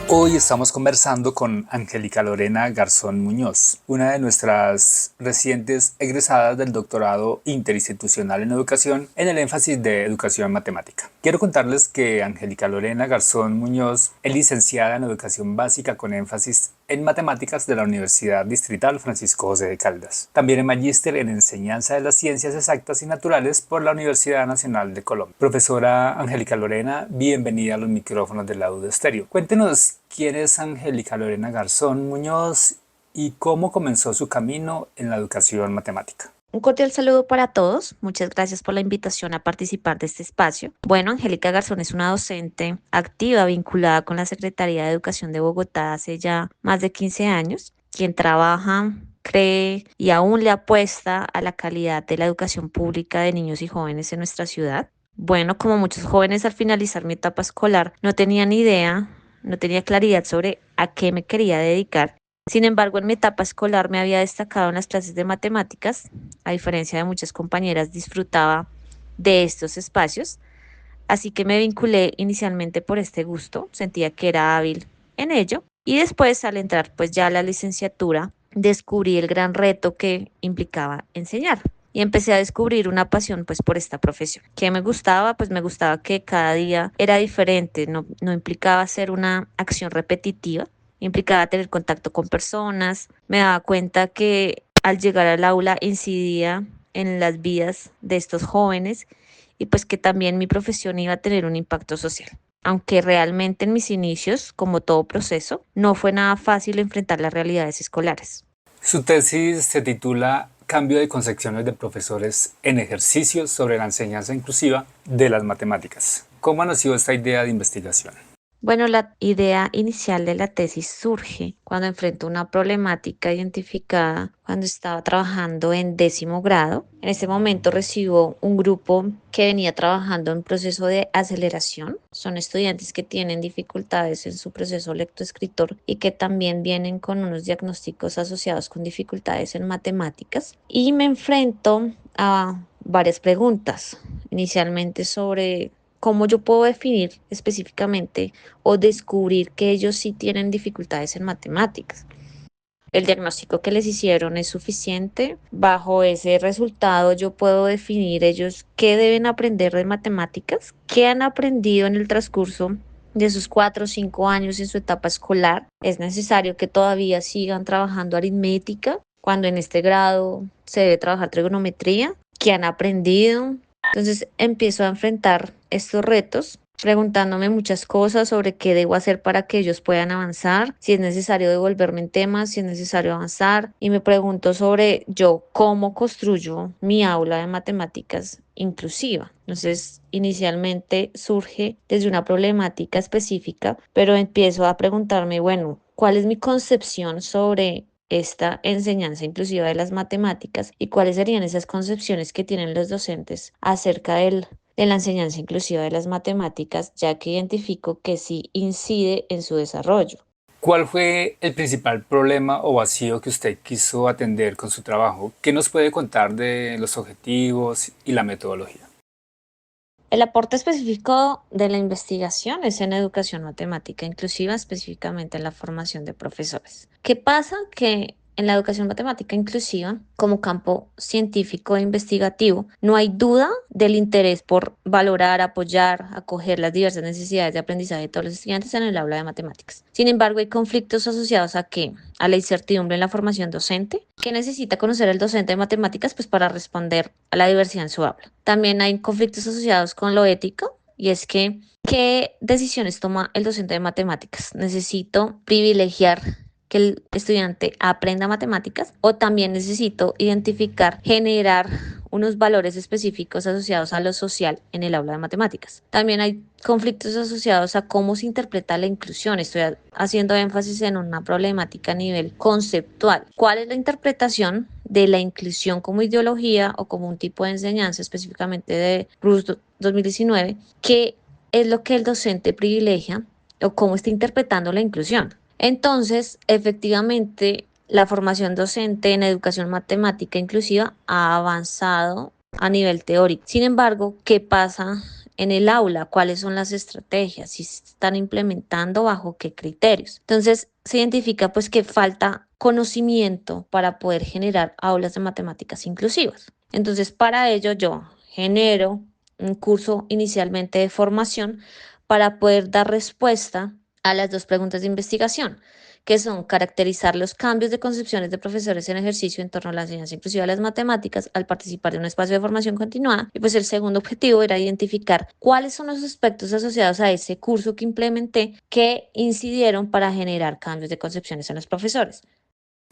Hoy estamos conversando con Angélica Lorena Garzón Muñoz, una de nuestras recientes egresadas del doctorado interinstitucional en educación en el énfasis de educación matemática. Quiero contarles que Angélica Lorena Garzón Muñoz es licenciada en educación básica con énfasis en matemáticas de la Universidad Distrital Francisco José de Caldas. También es magíster en enseñanza de las ciencias exactas y naturales por la Universidad Nacional de Colombia. Profesora Angélica Lorena, bienvenida a los micrófonos de la UD Estéreo. Cuéntenos quién es Angélica Lorena Garzón Muñoz y cómo comenzó su camino en la educación matemática. Un cordial saludo para todos. Muchas gracias por la invitación a participar de este espacio. Bueno, Angélica Garzón es una docente activa vinculada con la Secretaría de Educación de Bogotá hace ya más de 15 años, quien trabaja, cree y aún le apuesta a la calidad de la educación pública de niños y jóvenes en nuestra ciudad. Bueno, como muchos jóvenes al finalizar mi etapa escolar, no tenía ni idea, no tenía claridad sobre a qué me quería dedicar. Sin embargo, en mi etapa escolar me había destacado en las clases de matemáticas. A diferencia de muchas compañeras, disfrutaba de estos espacios, así que me vinculé inicialmente por este gusto, sentía que era hábil en ello y después al entrar pues ya a la licenciatura descubrí el gran reto que implicaba enseñar. Y empecé a descubrir una pasión pues por esta profesión. ¿Qué me gustaba? Pues me gustaba que cada día era diferente, no implicaba hacer una acción repetitiva, implicaba tener contacto con personas. Me daba cuenta que al llegar al aula incidía en las vidas de estos jóvenes y pues que también mi profesión iba a tener un impacto social. Aunque realmente en mis inicios, como todo proceso, no fue nada fácil enfrentar las realidades escolares. Su tesis se titula Cambio de concepciones de profesores en ejercicios sobre la enseñanza inclusiva de las matemáticas. ¿Cómo nació esta idea de investigación? Bueno, la idea inicial de la tesis surge cuando enfrento una problemática identificada cuando estaba trabajando en 10º grado. En ese momento recibo un grupo que venía trabajando en proceso de aceleración. Son estudiantes que tienen dificultades en su proceso lectoescritor y que también vienen con unos diagnósticos asociados con dificultades en matemáticas. Y me enfrento a varias preguntas, inicialmente sobre cómo yo puedo definir específicamente o descubrir que ellos sí tienen dificultades en matemáticas. El diagnóstico que les hicieron es suficiente. Bajo ese resultado yo puedo definir ellos qué deben aprender de matemáticas, qué han aprendido en el transcurso de sus 4 o 5 años en su etapa escolar. Es necesario que todavía sigan trabajando aritmética, cuando en este grado se debe trabajar trigonometría, qué han aprendido. Entonces empiezo a enfrentar estos retos preguntándome muchas cosas sobre qué debo hacer para que ellos puedan avanzar, si es necesario devolverme en temas, si es necesario avanzar, y me pregunto sobre yo cómo construyo mi aula de matemáticas inclusiva. Entonces, inicialmente surge desde una problemática específica, pero empiezo a preguntarme, bueno, ¿cuál es mi concepción sobre esta enseñanza inclusiva de las matemáticas y cuáles serían esas concepciones que tienen los docentes acerca de la enseñanza inclusiva de las matemáticas, ya que identifico que sí incide en su desarrollo? ¿Cuál fue el principal problema o vacío que usted quiso atender con su trabajo? ¿Qué nos puede contar de los objetivos y la metodología? El aporte específico de la investigación es en educación matemática inclusiva, específicamente en la formación de profesores. ¿Qué pasa? Que en la educación matemática inclusiva, como campo científico e investigativo, no hay duda del interés por valorar, apoyar, acoger las diversas necesidades de aprendizaje de todos los estudiantes en el aula de matemáticas. Sin embargo, hay conflictos asociados a qué? A la incertidumbre en la formación docente. ¿Qué necesita conocer el docente de matemáticas? Pues para responder a la diversidad en su aula. También hay conflictos asociados con lo ético, y es que ¿qué decisiones toma el docente de matemáticas? ¿Necesito privilegiar que el estudiante aprenda matemáticas o también necesito identificar, generar unos valores específicos asociados a lo social en el aula de matemáticas? También hay conflictos asociados a cómo se interpreta la inclusión. Estoy haciendo énfasis en una problemática a nivel conceptual. ¿Cuál es la interpretación de la inclusión como ideología o como un tipo de enseñanza específicamente de RUS 2019? ¿Qué es lo que el docente privilegia o cómo está interpretando la inclusión? Entonces, efectivamente, la formación docente en educación matemática inclusiva ha avanzado a nivel teórico. Sin embargo, ¿qué pasa en el aula, cuáles son las estrategias, si se están implementando, bajo qué criterios. Entonces, se identifica pues que falta conocimiento para poder generar aulas de matemáticas inclusivas. Entonces, para ello yo genero un curso inicialmente de formación para poder dar respuesta a las dos preguntas de investigación, que son caracterizar los cambios de concepciones de profesores en ejercicio en torno a la enseñanza inclusiva de las matemáticas al participar de un espacio de formación continuada. Y pues el segundo objetivo era identificar cuáles son los aspectos asociados a ese curso que implementé que incidieron para generar cambios de concepciones en los profesores.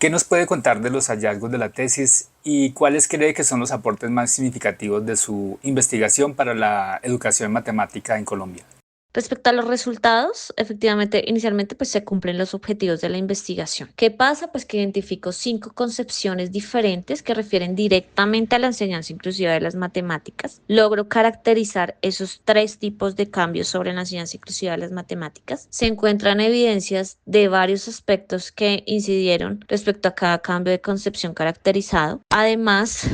¿Qué nos puede contar de los hallazgos de la tesis y cuáles cree que son los aportes más significativos de su investigación para la educación matemática en Colombia? Respecto a los resultados, efectivamente, inicialmente pues se cumplen los objetivos de la investigación. ¿Qué pasa? Pues que identifico 5 concepciones diferentes que refieren directamente a la enseñanza inclusiva de las matemáticas. Logro caracterizar esos 3 tipos de cambios sobre la enseñanza inclusiva de las matemáticas. Se encuentran evidencias de varios aspectos que incidieron respecto a cada cambio de concepción caracterizado. Además,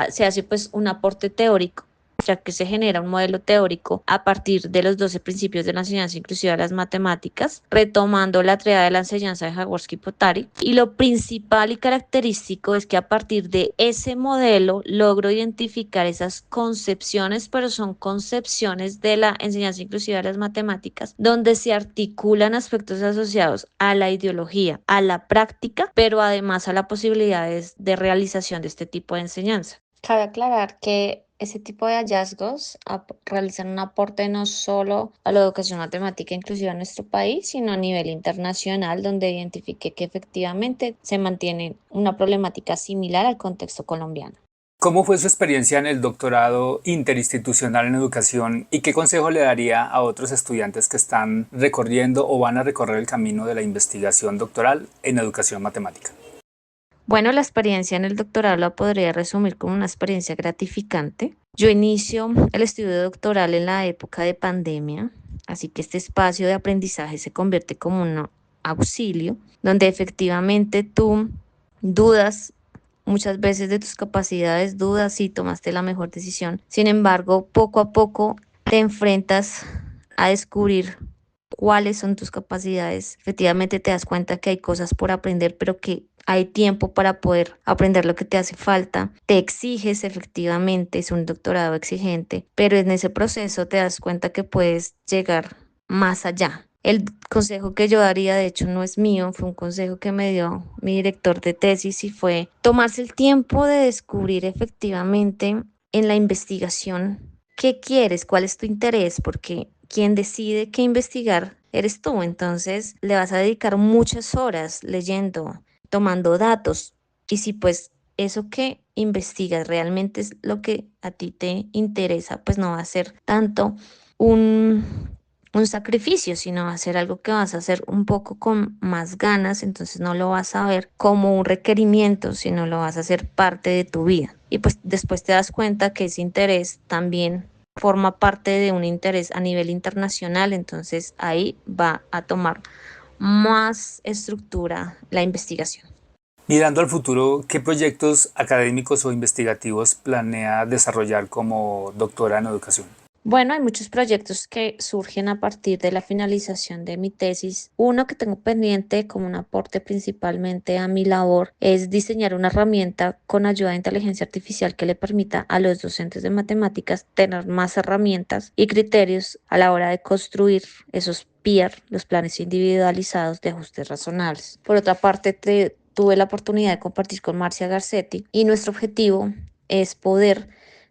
se hace pues un aporte teórico, ya que se genera un modelo teórico a partir de los 12 principios de la enseñanza inclusiva de las matemáticas, retomando la tríada de la enseñanza de Jaworski-Potari. Y lo principal y característico es que a partir de ese modelo logro identificar esas concepciones, pero son concepciones de la enseñanza inclusiva de las matemáticas, donde se articulan aspectos asociados a la ideología, a la práctica, pero además a las posibilidades de realización de este tipo de enseñanza. Cabe aclarar que ese tipo de hallazgos realizan un aporte no solo a la educación matemática inclusiva en nuestro país, sino a nivel internacional, donde identifique que efectivamente se mantiene una problemática similar al contexto colombiano. ¿Cómo fue su experiencia en el doctorado interinstitucional en educación y qué consejo le daría a otros estudiantes que están recorriendo o van a recorrer el camino de la investigación doctoral en educación matemática? Bueno, la experiencia en el doctorado la podría resumir como una experiencia gratificante. Yo inicio el estudio doctoral en la época de pandemia, así que este espacio de aprendizaje se convierte como un auxilio, donde efectivamente tú dudas muchas veces de tus capacidades, dudas si tomaste la mejor decisión. Sin embargo, poco a poco te enfrentas a descubrir cuáles son tus capacidades. Efectivamente te das cuenta que hay cosas por aprender, pero que hay tiempo para poder aprender lo que te hace falta. Te exiges, efectivamente, es un doctorado exigente, pero en ese proceso te das cuenta que puedes llegar más allá. El consejo que yo daría, de hecho, no es mío, fue un consejo que me dio mi director de tesis y fue tomarse el tiempo de descubrir efectivamente en la investigación qué quieres, cuál es tu interés, porque quien decide qué investigar eres tú. Entonces le vas a dedicar muchas horas leyendo, tomando datos. Y si pues eso que investigas realmente es lo que a ti te interesa, pues no va a ser tanto un sacrificio, sino va a ser algo que vas a hacer un poco con más ganas, entonces no lo vas a ver como un requerimiento, sino lo vas a hacer parte de tu vida. Y pues después te das cuenta que ese interés también forma parte de un interés a nivel internacional, entonces ahí va a tomar más estructura la investigación. Mirando al futuro, ¿qué proyectos académicos o investigativos planea desarrollar como doctora en educación? Bueno, hay muchos proyectos que surgen a partir de la finalización de mi tesis. Uno que tengo pendiente como un aporte principalmente a mi labor es diseñar una herramienta con ayuda de inteligencia artificial que le permita a los docentes de matemáticas tener más herramientas y criterios a la hora de construir esos PIR, los planes individualizados de ajustes razonables. Por otra parte, tuve la oportunidad de compartir con Marcia Garcetti y nuestro objetivo es poder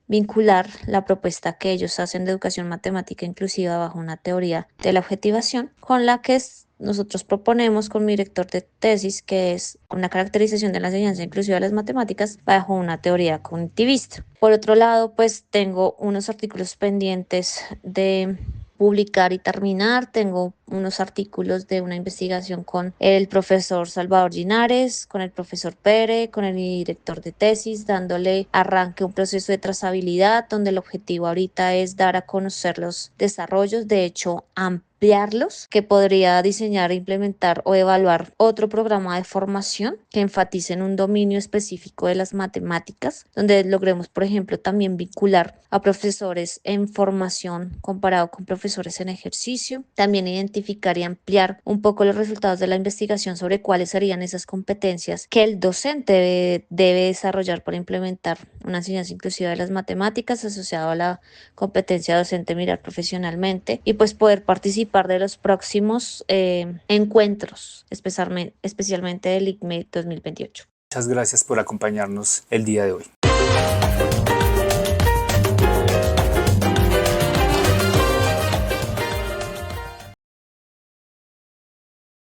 vincular la propuesta que ellos hacen de educación matemática inclusiva bajo una teoría de la objetivación con la que nosotros proponemos con mi director de tesis, que es una caracterización de la enseñanza inclusiva de las matemáticas bajo una teoría cognitivista. Por otro lado, pues tengo unos artículos pendientes de publicar y terminar. Tengo unos artículos de una investigación con el profesor Salvador Linares, con el profesor Pérez, con el director de tesis, dándole arranque a un proceso de trazabilidad donde el objetivo ahorita es dar a conocer los desarrollos, de hecho, ampliarlos, que podría diseñar, implementar o evaluar otro programa de formación que enfatice en un dominio específico de las matemáticas, donde logremos, por ejemplo, también vincular a profesores en formación comparado con profesores en ejercicio, también identificar y ampliar un poco los resultados de la investigación sobre cuáles serían esas competencias que el docente debe desarrollar para implementar una enseñanza inclusiva de las matemáticas asociado a la competencia docente mirar profesionalmente y pues poder participar de los próximos encuentros, especialmente del ICME 2028. Muchas gracias por acompañarnos el día de hoy.